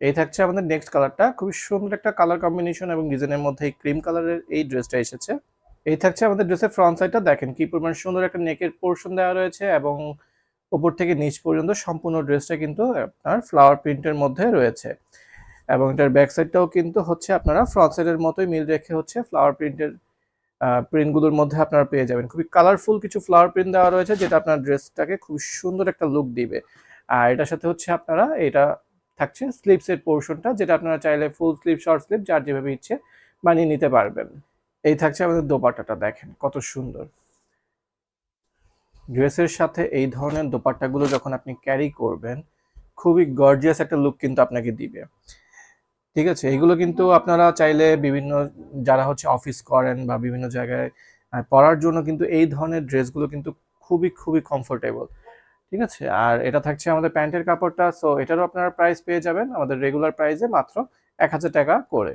এই থাকছে আমাদের নেক্সট কালারটা, খুবই সুন্দর একটা কালার কম্বিনেশন এবং ডিজাইনের মধ্যে এই ক্রিম কালারের এই ড্রেসটা এসেছে। এই থাকছে আমাদের ড্রেসের ফ্রন্ট সাইডটা, দেখেন কি পরিমাণ সুন্দর একটা নেকের পোর্শন দেওয়া রয়েছে এবং উপর থেকে নিচ পর্যন্ত সম্পূর্ণ ড্রেসটা কিন্তু আপনার ফ্লাওয়ার প্রিন্টের মধ্যে রয়েছে। এবং এটার ব্যাক সাইডটাও কিন্তু হচ্ছে আপনারা ফ্রন্ট সাইডের মতোই মিল রেখে হচ্ছে ফ্লাওয়ার প্রিন্টের প্রিন্টগুলোর মধ্যে আপনারা পেয়ে যাবেন। খুবই কালারফুল কিছু ফ্লাওয়ার প্রিন্ট দেওয়া রয়েছে, যেটা আপনার ড্রেসটাকে খুব সুন্দর একটা লুক দিবে। আর এটার সাথে হচ্ছে আপনারা এটা থাকছে স্লিভসের পোর্শনটা, যেটা আপনারা চাইলে ফুল স্লিভ, শর্ট স্লিভ যার যেভাবে ইচ্ছে বানিয়ে নিতে পারবেন। এই থাকছে আমাদের দোপাট্টাটা, দেখেন কত সুন্দর। ড্রেসের সাথে এই ধরনের দোপাট্টাগুলো যখন আপনি ক্যারি করবেন, খুবই গর্জিয়াস একটা লুক কিন্তু আপনাকে দিবে। ঠিক আছে? এগুলো কিন্তু আপনারা চাইলে বিভিন্ন, যারা হচ্ছে অফিস করেন বা বিভিন্ন জায়গায় পড়ার জন্য কিন্তু এই ধরনের ড্রেসগুলো কিন্তু খুবই কমফোর্টেবল। ঠিক আছে? আর এটা থাকছে আমাদের প্যান্টের কাপড়টা। সো এটারও আপনারা প্রাইস পেয়ে যাবেন আমাদের রেগুলার প্রাইসে মাত্র ৳১,০০০ করে।